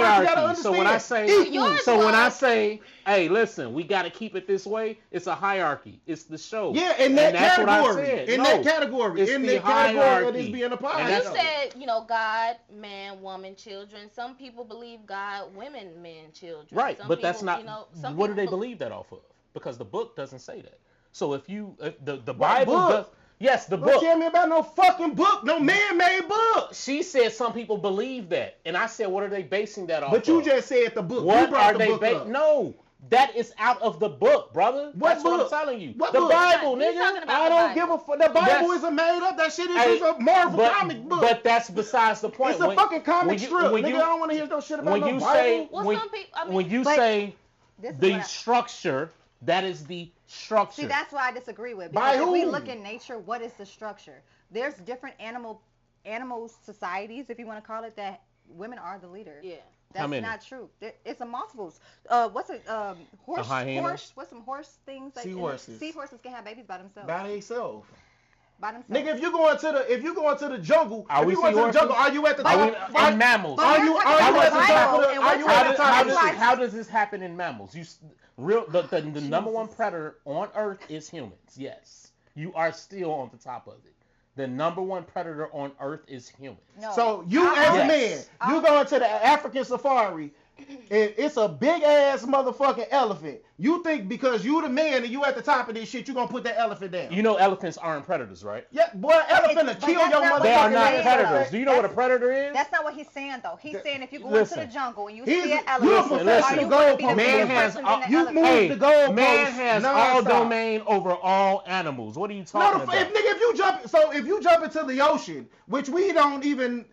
hierarchy. So when I was. say, hey, listen, we got to keep it this way, it's a hierarchy. It's the show. Yeah, in that category. That's what I said. In that category. It's in the that category hierarchy. of this being a pie. You said, God, man, woman, children. Some people believe God, women, men, children. Right, some but people, that's not. What do they believe that off of? Because the book doesn't say that. So if the Bible does. Yes, the book. Don't tell me about no fucking book, no man-made book. She said some people believe that, and I said, what are they basing that off? But you just said the book. What you brought are the they? book up. No, that is out of the book, brother. That's what I'm telling you. What the book? Bible, nigga. I don't give a fuck. The Bible isn't made up. That shit is a Marvel comic book. But that's besides the point. It's a fucking comic strip, nigga. I don't want to hear no shit about no Bible. When you say the structure. That is the structure. See, that's what I disagree with. Because if we look in nature, what is the structure? There's different animal societies, if you want to call it that. Women are the leader. Yeah, that's not true. It's a multiples. What's a horse? What's some horse things? Like seahorses. Seahorses can have babies by themselves. By themselves. Nigga, if you go into the jungle, are you at the top? Are mammals? Are you at the top? How does this happen in mammals? The number one predator on Earth is humans. Yes, you are still on the top of it. The number one predator on Earth is humans. No. So you as a man, you go into the African safari, and it's a big ass motherfucking elephant. You think because you the man and you at the top of this shit, you gonna put that elephant down? You know elephants aren't predators, right? Yeah, boy, elephant will kill your motherfucking. They are not predators. Do you know what a predator is? That's not what he's saying though. He's saying if you go into the jungle and you see an elephant, you're a professional goalpost. Man has all domain over all animals. What are you talking about? If you jump into the ocean, which we don't even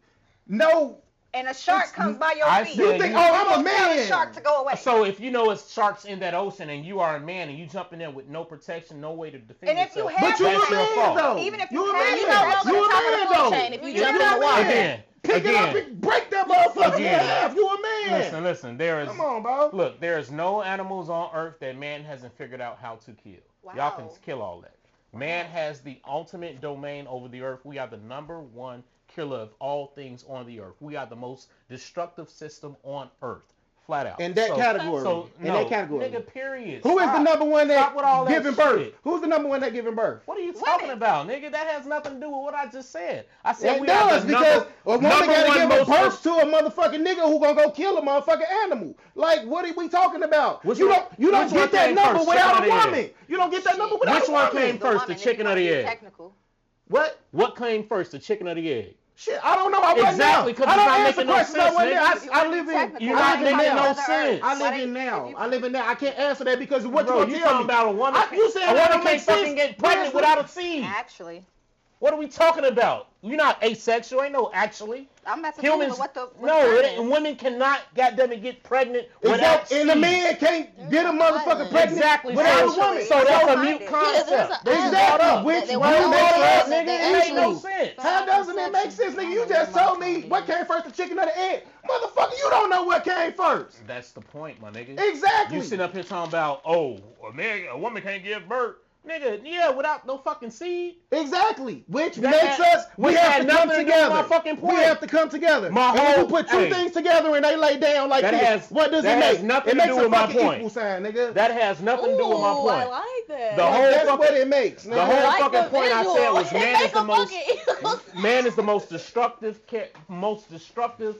know. And a shark comes by your feet. You think, I'm a man. A shark to go away. So if you know it's sharks in that ocean and you are a man and you jump in there with no protection, no way to defend yourself. And if you have, but you a man though. Even if you a man, you a man though. If you jump in the water, pick it up and break that motherfucker in half. You a man. Listen. There is. Come on, bro. Look, there is no animals on Earth that man hasn't figured out how to kill. Wow. Y'all can kill all that. Man has the ultimate domain over the Earth. We are the number one killer of all things on the Earth. We are the most destructive system on Earth. Flat out. In that category. Nigga, period. Who is the number one that giving birth? Shit. Who's the number one that giving birth? What are you talking about, nigga? That has nothing to do with what I just said. I said it does because a woman gotta give a birth to a motherfucking nigga who gonna go kill a motherfucking animal. Like, what are we talking about? You don't get that number without a woman. You don't get that number without a woman. Which one came first, the chicken or the egg? Technical. What? What came first, the chicken or the egg? Shit, I don't know. Exactly, because it's not making no sense, nigga. I live in. You're not making no sense. I live in now. I can't answer that because what you talking about a woman? You said a woman can't fucking get pregnant without a seed. Actually. What are we talking about? You're not asexual. Ain't no actually. I'm messing Humans, with women cannot get pregnant without seed. And a man can't get a motherfucker pregnant without a woman. So that's a mute concept. Exactly. Which one makes sense, nigga? It makes no sense. How doesn't it make sense, nigga? You just told me what came first, the chicken or the egg. Motherfucker, you don't know what came first. That's the point, my nigga. Exactly. You sitting up here talking about, a woman can't give birth. Nigga, yeah, without no fucking seed. Exactly. Which makes us, we have to come together. My fucking point. We have to come together. If you put two things together and they lay down like this, what does it make? That has nothing to do with my point. Equal sign, nigga. That has nothing to do with my point. I like that. That's what it makes. The whole fucking point I said was man is the most destructive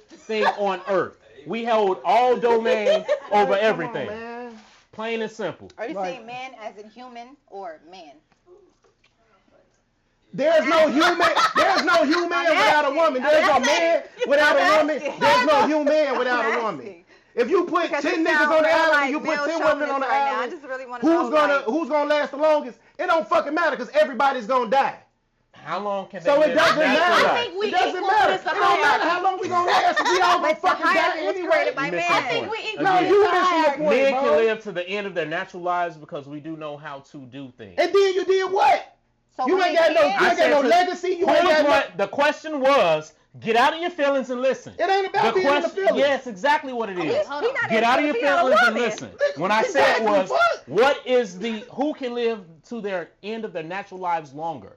thing on Earth. We hold all domain over everything. Come on, man. Plain and simple. Are you saying man as in human or man? There's no human without a woman. There's no man without a woman. There's no human without a woman. If you put 10 niggas on the island, you put 10 women on the island, who's gonna last the longest? It don't fucking matter because everybody's gonna die. How long can they So it doesn't matter. I think we it doesn't matter. It don't matter how long we gonna last. We all gonna fucking die anyway. I think we equal. No, you missing the point, men bro. can live to the end of their natural lives because we do know how to do things. And then you did what? So you ain't got no legacy. You ain't got The question was, get out of your feelings and listen. It ain't about being in the feelings. Yes, exactly what it is. Get Get out of your feelings and listen. When I said was, who can live to their end of their natural lives longer?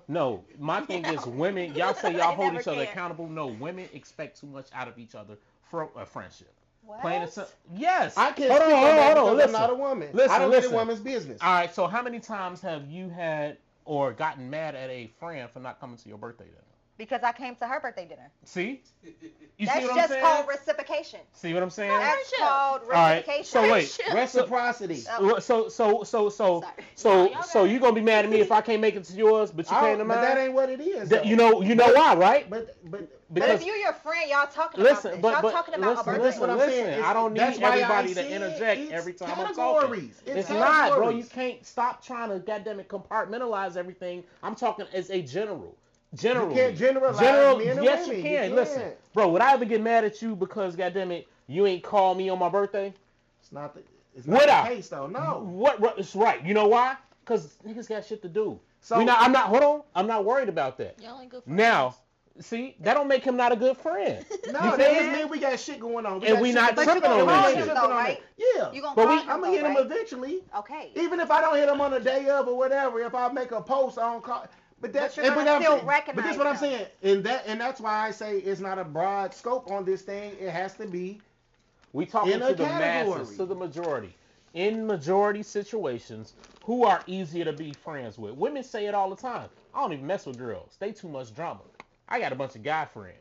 No, my thing is women. Y'all say y'all hold each other accountable. No, women expect too much out of each other for a friendship. Plain and simple. Yes. I can't hold speak on, on that hold on. because Listen. I'm not a woman. Listen, I don't listen. get a woman's business. All right. So how many times have you had or gotten mad at a friend for not coming to your birthday dinner? Because I came to her birthday dinner. See? You That's see what I'm just saying? called reciprocation. See what I'm saying? That's called All right. reciprocation. So wait. Reciprocity. So you gonna be mad at me if I can't make it to yours, but you came to mine? But that ain't what it is. You know why, right? But if you're your friend, y'all talking about this. Y'all talking about a birthday. That's what I'm saying. I don't need everybody to interject every time I'm talking. It's not, bro. You can't stop trying to goddamn it compartmentalize everything. I'm talking as a general. You can't generalize men and yes, women. you can. You Listen, can't. bro, would I ever get mad at you because goddamn it, you ain't call me on my birthday? It's not the case though. No. What? It's right. You know why? Because niggas got shit to do. So I'm not. Hold on. I'm not worried about that. Y'all ain't good friends. Now, see, that don't make him not a good friend. No, that just mean we got shit going on. We not tripping on that shit. Right? Yeah. You gonna But call we- him I'm gonna though, hit him right? eventually. Okay. Even if I don't hit him on the day of or whatever, if I make a post, I don't call. But that's you're gonna still recognize But that's what I'm them. saying, and that's why I say it's not a broad scope on this thing. It has to be. We talking In to a the category. masses, to the majority. In majority situations, who are easier to be friends with? Women say it all the time. I don't even mess with girls. They too much drama. I got a bunch of guy friends.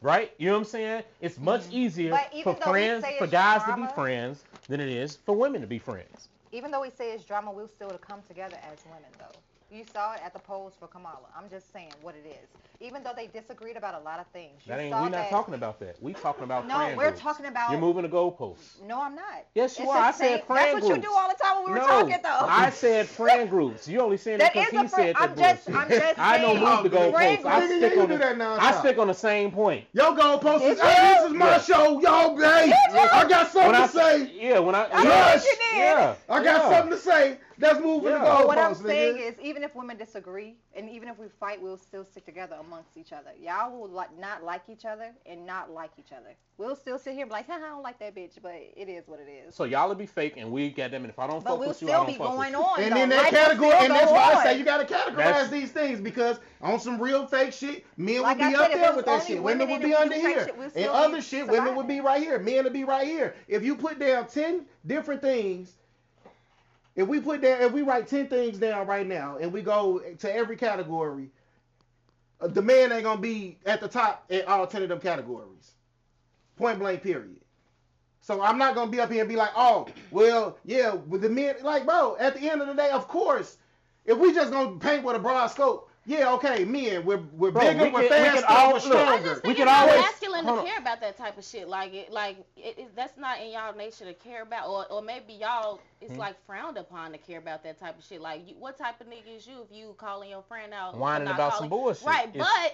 Right? You know what I'm saying? It's much easier But even for though we friends, say for it's guys drama, to be friends than it is for women to be friends. Even though we say it's drama, we'll still come together as women, though. You saw it at the polls for Kamala. I'm just saying what it is. Even though they disagreed about a lot of things. We're not talking about that. We talking about No, friend we're groups. talking about. You're moving the goalposts. No, I'm not. Yes, you It's are. the I said same- friend That's what you groups. do all the time when we were No, talking, though. I said friend groups. You only saying That because is he a friend- said that I'm just bullshit. saying. I don't move the Friend goalposts. groups. I stick on the same point. Yo, goalpost is, Did hey, you? this is my Yeah. show. Yo, hey, I got something to say. Yeah, when I Yes. you did. yeah, I got something to say. Let's move with the Yeah. But what I'm goalpost, saying nigga. is, even if women disagree, and even if we fight, we'll still stick together amongst each other. Y'all will not like each other and not like each other. We'll still sit here and be like, I don't like that bitch, but it is what it is. So y'all will be fake, and we goddamn it. If I don't But fuck we'll with you, I still don't be fuck with going you. on. And though. in that Life will category, still and that's go why I on. say you gotta categorize That's- these things, because on some real fake shit, men Like would I be said, up if there it with was that only shit. women Women would and be it was under fake here. shit, we'll And still other be shit, women would be surviving. right here. Men would be right here. If you put down 10 different things, if we write 10 things down right now and we go to every category, the man ain't gonna be at the top in all 10 of them categories. Point blank, period. So I'm not gonna be up here and be like, oh, well, yeah, with the men, like, bro, at the end of the day, of course, if we just gonna paint with a broad scope, yeah, okay, men, we're Bro, bigger, we're faster, all- we're look, stronger. I just We think can it's always- not masculine hold to on. care about that type of shit. That's not in y'all nature to care about, or maybe y'all it's like frowned upon to care about that type of shit. Like, what type of nigga is you if you calling your friend out for Whining not about calling? some bullshit. Right, It's-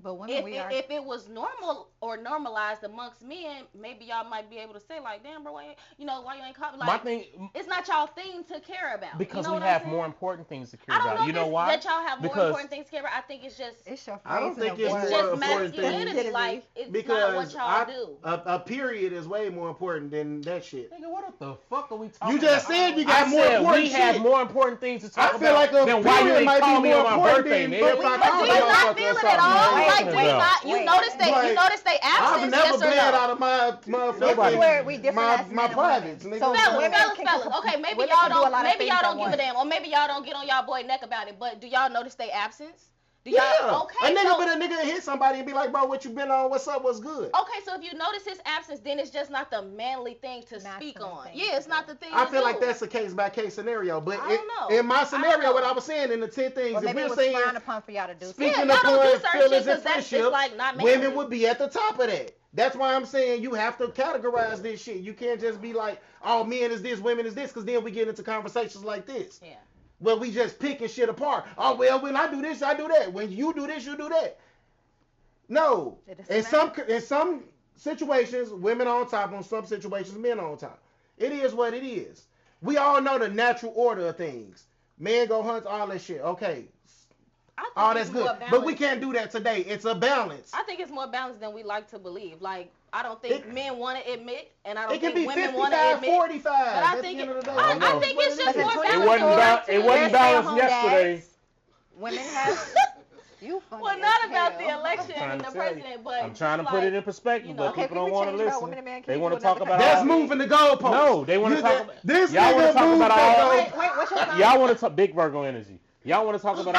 But women, if it was normal or normalized amongst men, maybe y'all might be able to say like, damn, bro, why you ain't calling? Like, My thing, it's not y'all thing to care about. because you know we what I'm have saying? more important things to care I don't about. know You if know it's why? that y'all have more Because- important things to care about. I think it's just It's your I don't phrasing think of it's it's words. more just important thing. masculinity. Like, it's not Because what y'all do. a period is way more important than that shit. Nigga, what the fuck are we talking You just about? said you got I more said important we shit. have more important things to talk I feel about like a than why you period ain't might call be me more on my important birthday, than nigga. if I But call do you not motherfucker feel or it at something. all? What Like, you do talking you about? not? You Wait. notice that? Like, You notice they I've absence? never Yes or bled no? out of my Nobody. Where we different as men my and privates, women. nigga. So Fellas, women fellas. can- Okay, maybe women y'all can do a don't. lot of Maybe things y'all at don't give a once. damn, or maybe y'all don't get on y'all boy neck about it. But do y'all notice they absence? Do y'all? Yeah. Okay. A nigga, So, but a nigga hit somebody and be like, bro, what you been on? What's up? What's good? okay, so if you notice his absence, then it's just not the manly thing to speak Masculine on. thing Yeah, to it's not do. the thing. I to feel do. like that's a case by case scenario. But I don't know. in my I don't scenario, know. what I was saying in the 10 things, Or if maybe it we're was saying frowned upon for y'all to do speaking something. y'all don't do upon certain feelings shit and 'cause that's just, friendships, like, not manly. women would be at the top of that. That's why I'm saying you have to categorize this shit. You can't just be like, oh, men is this, women is this, because then we get into conversations like this. Yeah. Where we just picking shit apart. Oh, well, when I do this, I do that. When you do this, you do that. No. It doesn't In some situations, women on top. On some situations, men on top. It is what it is. We all know the natural order of things. Men go hunt, all that shit. Okay. I think All it's that's good. more But we balanced. can't do that today. It's a balance. I think it's more balanced than we like to believe. Like, I don't think men want to admit, and I don't It can think be women want to 55, admit. 45. But I At think the end of the day, I don't know. think it's just more It balanced. wasn't it wasn't Yes, balanced stay-at-home yesterday. dads. Women have. You funny Well, as not about the hell. election. I'm trying picking to the tell you. president, but I'm trying to put it in perspective, you know. but Okay, people can we don't want to change about listen. women and men? Can They we want do to talk another about That's all moving the goalposts. No, they want to talk about. This Y'all nigga want to talk moved about the all. goalposts. Wait, what's your sign? Y'all want to talk big Virgo energy. Y'all want to talk about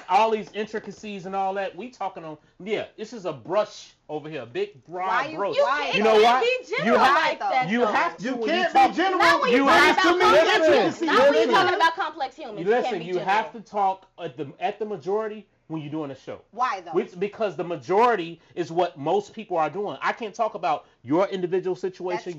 all these intricacies and all that. We talking on this is a brush over here, big broad brush. You know what? Be You have like that, you though. have to. You when can't talk, be general. Not when you you have talking to about listen. complex humans. Not when you Listen. talking about complex humans. You can't listen. be You general. have to talk at the majority when you're doing a show. Why though? Because the majority is what most people are doing. I can't talk about your individual situation,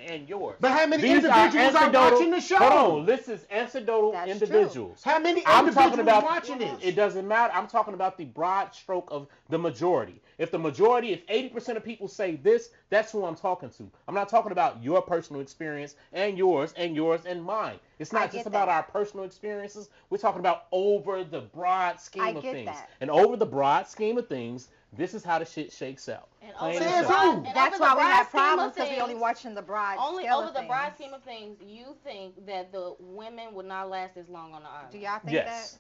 and yours. But how many These individuals are watching the show? Hold on, this is anecdotal That's individuals. How many I'm individuals talking about watching this? It doesn't matter. I'm talking about the broad stroke of the majority. If 80% of people say this, that's who I'm talking to. I'm not talking about your personal experience and yours and mine. It's not just about our personal experiences. We're talking about over the broad scheme of things. And over the broad scheme of things, this is how the shit shakes out. That's why we have problems because we only watching the broad scale over of the things. broad scheme of things, you think that the women would not last as long on the island? Do y'all think Yes.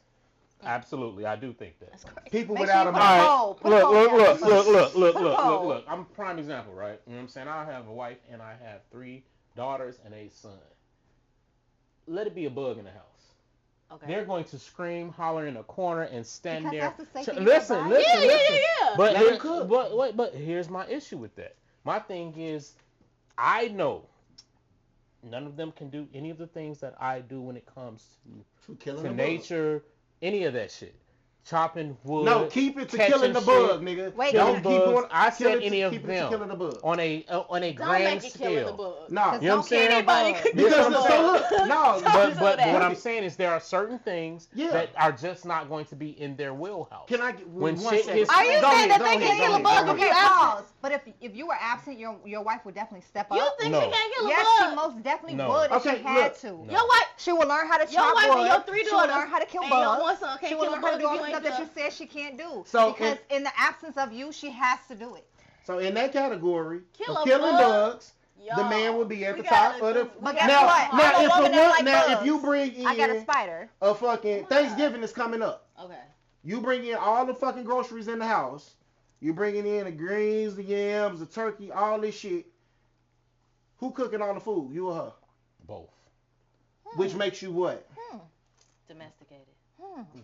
Absolutely, I do think that. That's crazy. People Make without sure a you mind. put a poll down. Look. I'm a prime example, right? You know what I'm saying? I have a wife and I have 3 daughters and a son. Let it be a bug in the house. Okay. They're going to scream, holler in a corner, and stand Because there. that's the safety Listen. Yeah. But here's my issue with that. My thing is, I know none of them can do any of the things that I do when it comes to nature, any of that shit. Chopping wood. No, keep it to killing the bug, nigga. Wait, don't keep bugs. on. I said it any to, of keep it them to killing the bug. on a Don't grand make it killing the scale. bug. No, You know what I'm saying? Anybody could This kill is the what bug. I'm saying. no, But that. what I'm saying is there are certain things that are just not going to be in their wheelhouse. Can I get When one shit second? gets- Are you Go saying ahead, that they go can ahead, kill a go bug ahead. if you Okay, absent? pause. But if you were absent, your wife would definitely step up. You think No. she can't kill a Yes, bug? she most definitely No. would if Okay, she had look. to. No. Your wife, She will learn how to your chop wife wood. and your 3 She will daughters learn how to kill ain't no bugs. one son can't She will kill a learn how to bug do all if the you stuff ain't that you tough. said she can't do. So, because in the absence of you, she has to do it. So in that category Kill of a killing bug? bugs, the man would be at We the top gotta of the. do- But guess now, what? now, I'm a if woman that like now, if bugs. you bring in I got a spider. a fucking Thanksgiving is coming up. Okay. You bring in all the fucking groceries in the house. You bringing in the greens, the yams, the turkey, all this shit. Who cooking all the food? You or her? Both. Which makes you what? Domesticated.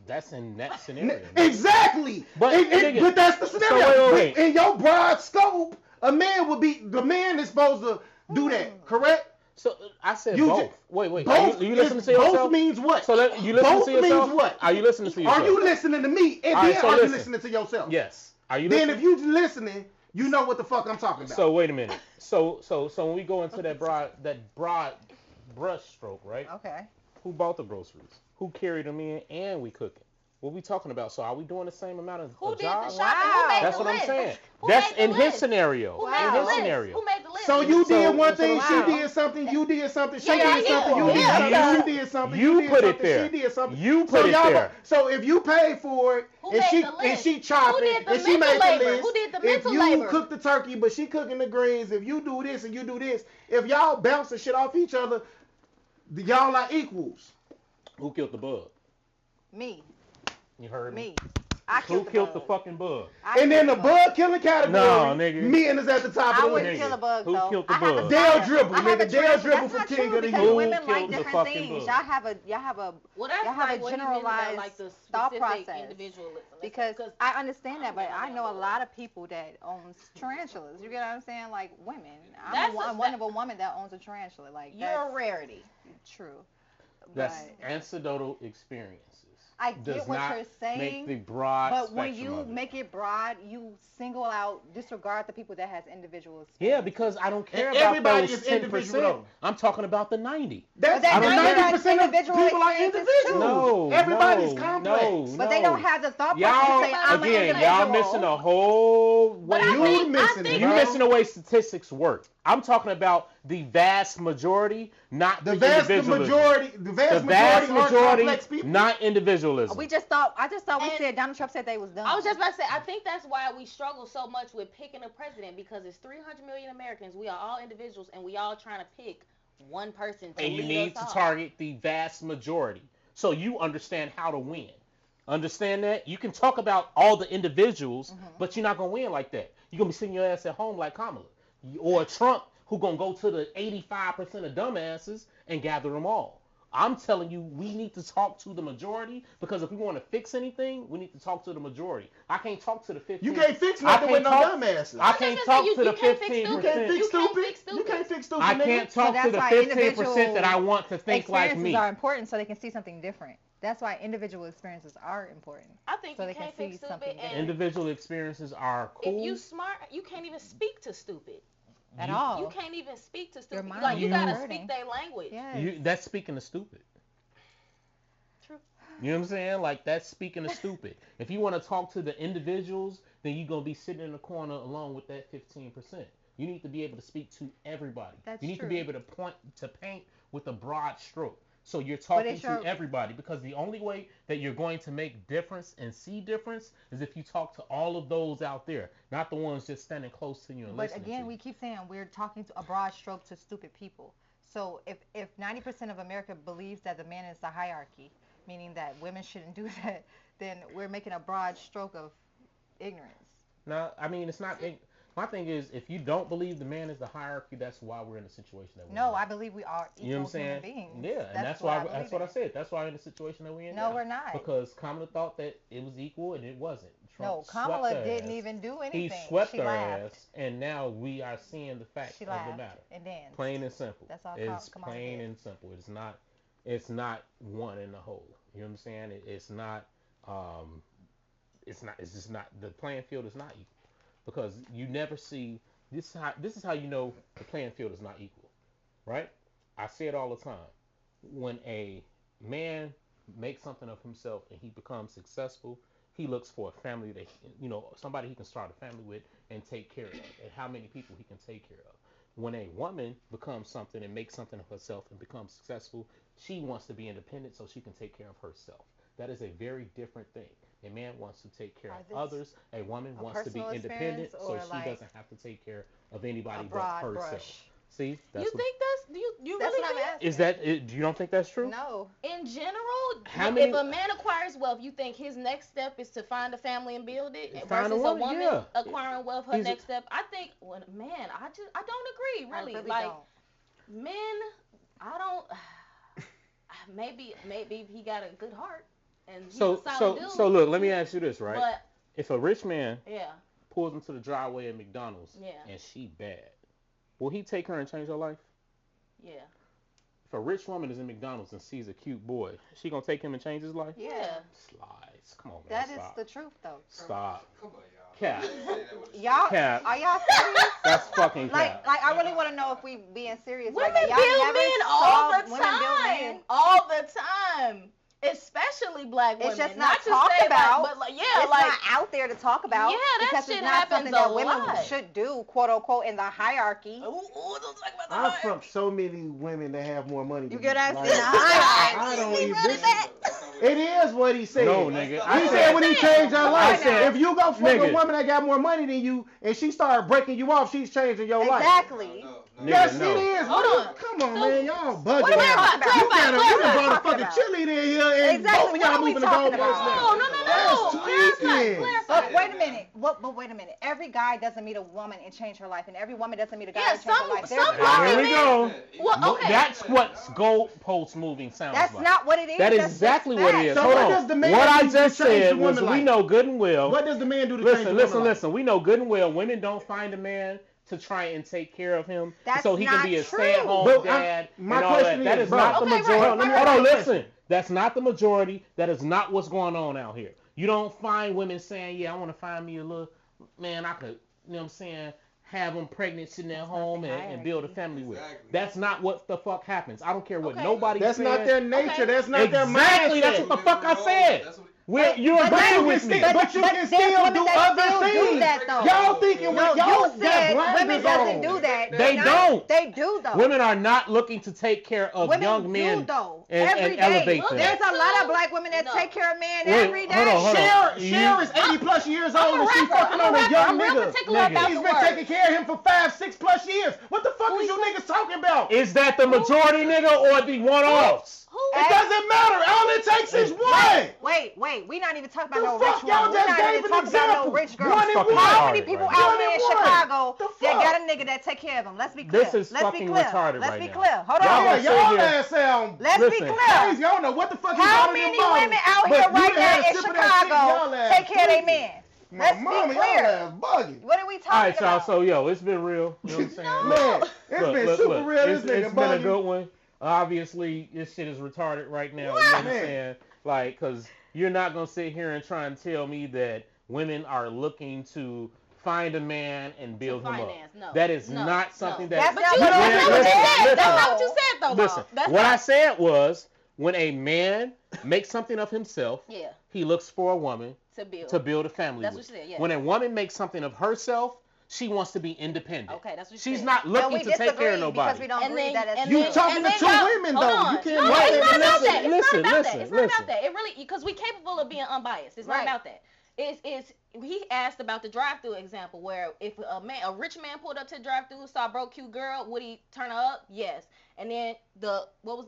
That's in that scenario. Exactly. But, nigga, but that's the scenario. wait. In your broad scope, the man is supposed to do that, correct? So I said You both. ju- Wait. Both, Are you listening to yourself? Both means what? So you listen both to yourself? means what? Are you listening to yourself? Are you listening to me? And All then right, so are you listen. listening to yourself? Yes. Are you Then listening? if you listening, you know what the fuck I'm talking about. So wait a minute. So when we go into that broad brush stroke, right? Okay. Who bought the groceries? Who carried them in? And we cooking. What we talking about? So are we doing the same amount of Who did the jobs? shopping? Who made That's the what I'm list? saying. Who That's made the in his list? scenario. Who In made the his list? scenario. Who made the list? So you did one that's what thing, I'm she saying. did something, you did something, she Yeah, did something, yeah, you did yeah. something, you did something, You did put it something, there. she did something. You So put it y'all, there. so if you paid for it, Who and made she the and list? she chopping, Who did the and she mental made the labor? list. Who did the If mental you labor? cook the turkey, but she cooking the greens, if you do this and you do this, if y'all bounce the shit off each other, y'all are equals. Who killed the bug? Me. You heard me? Me. I Who killed killed the bug. fucking bug? I And then the killed bug killing category, No, nigga. men is at the top I of the wouldn't list. kill a bug Who though. killed the I have a bug? Dale spider. Dribble, I have nigga. a Dale tarantula. Dribble That's for not King true of the because Hill. women Who like killed the different fucking things. bug? Y'all have a Well, that's y'all have like a what he means about, generalized like the thought specific process. individualism. Because Because I understand that, but I know a lot of people that owns tarantulas. You get what I'm saying? Like women. I'm one of a woman that owns a tarantula. Like you're a rarity. true. That's But anecdotal experiences. I get Does what not you're saying. make the broad But when spectrum you of it. make it broad, you single out, disregard the people that has individual experience. Yeah, because I don't care And about everybody those is 10%. individual, though. I'm talking about the 90. That's But I don't care. 90% of Individual people are experiences individuals. No, Everybody's no, complex. no. But they don't have the thought Y'all, process to say, I'm an again, individual. y'all missing a whole way. I You think- missing I it, think- You bro. missing the way statistics work. I'm talking about the vast majority, not The the vast individualism. majority, The vast are majority, complex people. not individualism. I just thought we And- said Donald Trump said they was done. I was just about to say, I think that's why we struggle so much with picking a president, because it's 300 million Americans. We are all individuals, and we all trying to pick one person to And you lead need us to all. target the vast majority so you understand how to win. Understand that? You can talk about all the individuals, but you're not gonna win like that. You're gonna be sitting your ass at home like Kamala, or Trump, who gonna go to the 85% of dumbasses and gather them all. I'm telling you, we need to talk to the majority, because if we want to fix anything, we need to talk to the majority. I can't talk to the 15%. You can't fix nothing with no dumbasses. I can't talk to the 15%. You can't fix stupid. You can't fix stupid. I can't talk to the 15% that I want to think like me. Experiences are important so they can see something different. That's why individual experiences are important. I think so you they can't can fix see stupid. something And individual experiences are cool. if you smart, you can't even speak to stupid. At all. You can't even speak to stupid. mind Like, you is gotta hurting. speak their language. Yes. That's speaking to stupid. True. You know what I'm saying? Like, that's speaking to stupid. If you want to talk to the individuals, then you're going to be sitting in the corner along with that 15%. You need to be able to speak to everybody. That's you need true. to be able to paint with a broad stroke. So you're talking to everybody, because the only way that you're going to make difference and see difference is if you talk to all of those out there, not the ones just standing close to you and listening. But again, to we you. keep saying we're talking to a broad stroke to stupid people. So if 90% of America believes that the man is the hierarchy, meaning that women shouldn't do that, then we're making a broad stroke of ignorance. No, I mean, it's not. My thing is, if you don't believe the man is the hierarchy, that's why we're in the situation that we're in. No, I believe we are equal You know what I'm saying? human beings. Yeah, and that's why I said. That's why we're in the situation that we're in. No, now. we're not. Because Kamala thought that it was equal, and it wasn't. Trump No, Kamala swept her didn't ass. even do anything. He swept She her laughed. ass, and now we are seeing the facts She of laughed the matter. and danced. Plain and simple. That's all It's Kamala plain did. and simple. It's not one in the whole. You know what I'm saying? It's not. It's just not. The playing field is not equal, because you never see. This is how you know the playing field is not equal, right? I say it all the time. When a man makes something of himself and he becomes successful, he looks for a family that, somebody he can start a family with and take care of, and how many people he can take care of. When a woman becomes something and makes something of herself and becomes successful, she wants to be independent so she can take care of herself. That is a very different thing. A man wants to take care of others. A woman wants to be independent so she doesn't have to take care of anybody but herself. Brush. See? You think that's you That's really what I'm think? asking. Is that do you don't think that's true? No. In general, How many- if a man acquires wealth, you think his next step is to find a family and build it, Find a versus a woman, woman yeah. acquiring wealth, her next step? I think, well, man, I don't agree, really. I really like, don't. men, I don't. Maybe he got a good heart and he's a solid dude. So look, let me ask you this, right? But if a rich man yeah, pulls into the driveway at McDonald's and she bad, will he take her and change her life? yeah. If a rich woman is in McDonald's and sees a cute boy, she gonna take him and change his life? Yeah. Slides. Come on, man. That is Stop. the truth, though. Stop. Come on, y'all. Cap. Y'all, Cap. are y'all serious? That's fucking cap. Like, I really want to know if we being serious. Women right now. build Y'all never men saw all the women build time. men? All the time. Especially black women. It's just not to talked say, about. But like, yeah, It's like not out there to talk about. Yeah, that because shit it's not something happens a that women lot. should do, quote unquote, in the hierarchy. Ooh, don't talk about the I'm heart. from so many women that have more money. You than get me. us in Like, the hierarchy. I don't He even. really that. It is what he said. No, nigga. He said when he changed her life. said, If you go fuck nigga. a woman that got more money than you and she started breaking you off, she's changing your life. Exactly. Yes, Nigga, no. it is. Hold What on. Come on, So, man. Y'all bugging what are we out. talking about? You Clarify, done brought a clarify. fucking cheerleader in here and Exactly. both of What y'all are we moving the talking goalposts about? now. No. That's tweaking. Clarify. Wait a minute. But wait a minute. Every guy doesn't meet a woman and change her life, and every woman doesn't meet a guy Yeah, and change her life. some There's- women- Here we go. Well, okay. That's what goalpost moving sounds That's like. not what it is. That is That's exactly just what it facts. is. So Hold what on. does the man What I do to just change said the was woman we life? know good and well. What does the man do to change the woman life? Listen. We know good and well women don't find a man to try and take care of him That's so he can not be a true. stay-at-home But dad my and all that. question That is, is bro. not the Okay, right, majority. right, Hold right. on, listen. That's not the majority. That is not what's going on out here. You don't find women saying, yeah, I want to find me a little, man, I could, you know what I'm saying, have them pregnant sitting at home and build a family with. Exactly. That's not what the fuck happens. I don't care what Okay. nobody That's says. not their nature. Okay. That's not their Exactly. mindset. That's what the fuck I said. You're But agreeing you with can me. still- but you can there's still women do that other still do things. that, though. Y'all thinking No, y'all you got said women blinders doesn't on. do that. They They're not- don't. They do though. Women are not looking to take care of Women young do men though. and Every day. elevate them. There's a lot of black women that No. take care of men Wait, every day. hold on. Cher is 80 plus years old I'm a and she rapper. fucking I'm on a a rapper. young I'm real nigga. particular about He's the been word. taking care of him for 5-6 plus years. What the fuck is you niggas talking about? Is that the majority, nigga, or the one-offs? Who It doesn't matter. All it takes is one. Wait. We not even talking about The no fuck? rich Y'all woman. We just not gave even an talking about no example. rich girl. One and one. How many people Right out now. here in One and one. Chicago The that fuck? got a nigga that take care of them? Let's be clear. This is Let's fucking be clear. retarded Let's right be now. clear. Hold Y'all on. gonna sit Y'all here- ass sound Let's be Listen. clear. crazy. I don't know what the fuck you How got in many your mouth. women out But here you right done had now a in sip of that shit, y'all Chicago ass take care of their tweaking. man? My Let's be mama, y'all clear. ass bugging. What are we All talking right, y'all. about? So, yo, it's been real. You know what I'm saying? Man, it's Look, been look, super look. real. This nigga It's been a bugging. good one. Obviously, this shit is retarded right now. You know what I'm Man. saying? Like, because you're not going to sit here and try and tell me that women are looking to find a man and build him up. finance, no. That is No, not something no. that... But That's you, not that's not what you said. listen. That's not what you said, though, Listen, Mom. That's what not. I said was, when a man makes something of himself, Yeah, he looks for a woman to build. to build a family That's with. what you said, yeah. When a woman makes something of herself, she wants to be independent. Okay, that's what you She's said. not But looking we to take care of disagree nobody. because we don't And agree then- that it's and You then- talking and to then two y'all- women, hold though. on. You can't No, lie. it's not about Listen, that. It's not listen, about that. listen, It's not listen. about that. It really, because we capable of being unbiased. It's not Right. about that. It's he asked about the drive-through example where if a rich man pulled up to the drive-through, saw a broke cute girl, would he turn her up? Yes. And then the rich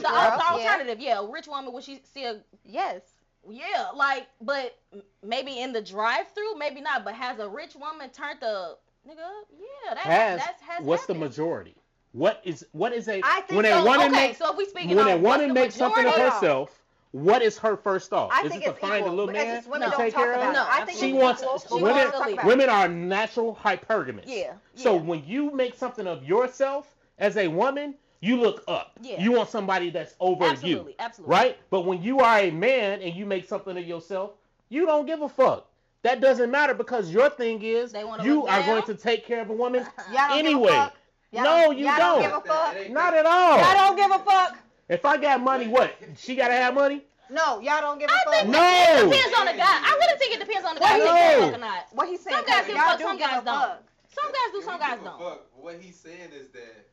girl, alternative? Yeah, a rich woman, would she see a Yes. yeah, like, but maybe in the drive-through, maybe not. But has a rich woman turned the nigga up? Yeah, that's What's the happened. majority? What is a I think when so. a woman Okay, makes so if we speaking when on a what's woman the makes something of majority- herself, what is her first thought? I Is think it to it's find equal. a little It's man just women to don't take talk care of? about it. No, I think She it's wants equal, but we women. don't talk about it. Women are natural hypergamous. Yeah. So yeah. when you make something of yourself as a woman, you look up. Yeah. You want somebody that's over you, Absolutely. right? But when you are a man and you make something of yourself, you don't give a fuck. That doesn't matter because your thing is They wanna you look are down? going to take care of a woman Y'all don't anyway. give a fuck? No, you y'all don't. Give a fuck? Not at all. Y'all don't give a fuck? If I got money, what? She gotta have money? No, y'all don't give a I fuck? think No. it depends on the guy. I really think it depends on the guy. No. If they fuck or not. What he's saying, Some guys give a y'all fuck, do some give guys a don't. fuck. Some guys do, Yeah, some we guys give a don't. fuck. What he's saying is that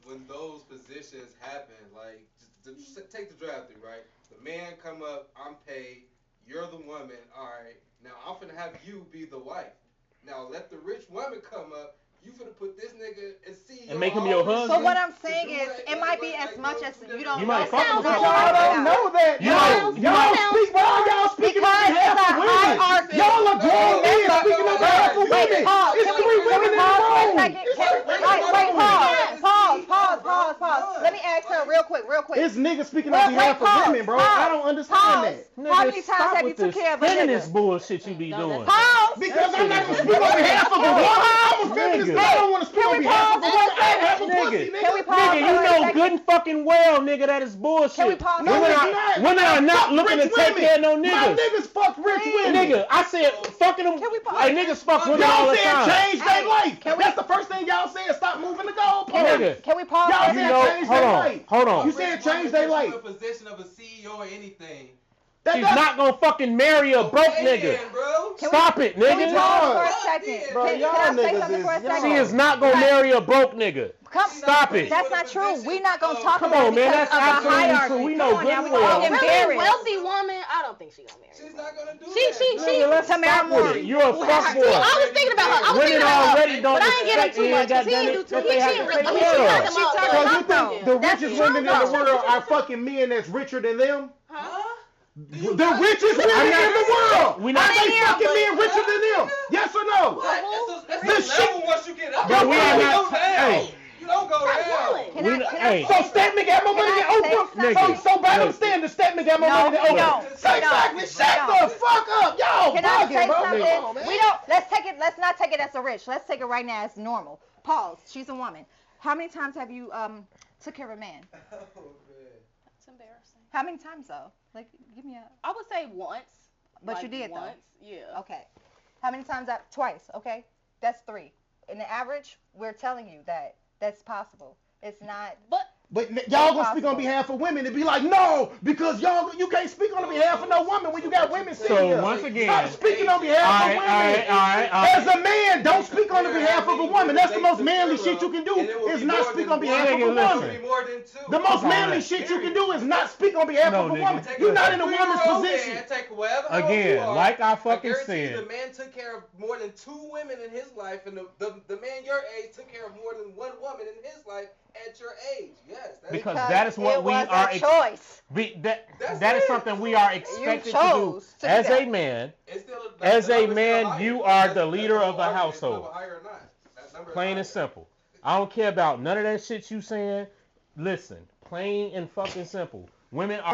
when those positions happen, like just take the drive-through, right? The man come up, I'm paid, you're the woman, all right. Now I'm finna have you be the wife. Now let the rich woman come up. You finna put this nigga and see And make him your husband? So what I'm saying is, it might be as much as you don't You know. might fuck sounds with like somebody. Y'all don't about. know that. You Y'all might- speak. Why are y'all speaking on Because behalf it's a of women? hierarchy. Y'all are grown men speaking on behalf of Wait, women. pause. It's Can we- three can we women in the pause for a room. second? Pause. Let me ask her real quick. It's niggas speaking Wait, on behalf pause, of women, bro. pause, I don't understand pause. that. How many Nigga, times stop have you with took this care of a feminist nigga? bullshit you be No, doing. Pause. Because I'm not gonna speak on behalf of a woman. I'm a feminist, but I don't want to speak Can on we behalf pause of a for woman. one I don't have a second? pussy, Nigga. Can we nigga. pause Nigga, for you one know second? good and fucking well, nigga, that is bullshit. Can we pause No, women it's are, not. women are not Fuck looking to rich take women. care of no My niggas. niggas fuck rich women. Nigga, I said fucking them. Can we pause? Hey, niggas fuck women all Y'all the saying time. change their life. Can we- That's the first thing y'all saying. Stop moving the goalposts. Nigga. Can we pause Y'all for a saying You second? know, change hold their on, life. hold on. You saying change their life. In a position of a CEO or anything. She's not gonna fucking marry a broke nigga. Bro. Stop it, Can we nigga. pause for a Fuck second? yeah. Bro, Can y'all I say niggas something for a is- y'all- second? She is not gonna marry a broke nigga. Come, Stop it. That's not true. We're not gonna talk Come about on, it man. because That's of the absolutely hierarchy. true. We Come know on good now, and we well. all A really embarrassed. wealthy woman, I don't think she gonna marry. She's not gonna do She- that. Nigga, let's Tamara stop with Moore. it. You're a I fuckboy. was thinking about her. I was Women thinking about her. already don't But I ain't get him respect too men, much because he goddamn ain't it, do too. that He they have ain't to really. take I mean, care she of. turned him up. So but you not think though. the That's richest true, women in the though. world are fucking men that's richer than them? Huh? The richest women in the world. We Are not- they fucking men richer than them? Yes or no? That's The a shit- level once you get up. But we are You not- go down. hey. You don't go That's down. selling. Can We I- not- can I hey. say So Statman got more Can money than I say Oprah? something? So bad I'm saying the Statman got more No, money than we Oprah. don't. So We exactly, don't. shut We the don't. fuck up. Y'all Can I say bugging, bro. something? Come on, man. We don't. Let's not take it as a rich. Let's take it right now as normal. Pause. She's a woman. How many times have you took care of a man? Oh, man. That's embarrassing. How many times though? Like, give me a. I would say once. But Like you did once. though. Yeah. Okay. How many times? Twice. Okay. That's 3. In the average, we're telling you that that's possible. It's not. But y'all gonna speak on behalf of women and be like, no, because you can't speak on behalf of no woman when you got women sitting So here. once again, Stop speaking on behalf of women. all right. As a man, don't speak on the behalf of a woman. That's the most manly shit you can do. Is not speak on behalf of a Nigga, woman. listen. More than two. The most Come on, manly man. shit you can do is not speak on behalf No, of a nigga. woman. You're not in a woman's position. Man, take whatever hoe Again, you are. like I fucking guarantee you said. the man took care of more than 2 women in his life, and the man your age took care of more than 1 woman in his life, at your age. Yes. Because that is what we are. Choice. That is something we are expected to do as a man. As a man, you are the leader of a household. Plain and simple. I don't care about none of that shit you saying. Listen, plain and fucking simple. Women are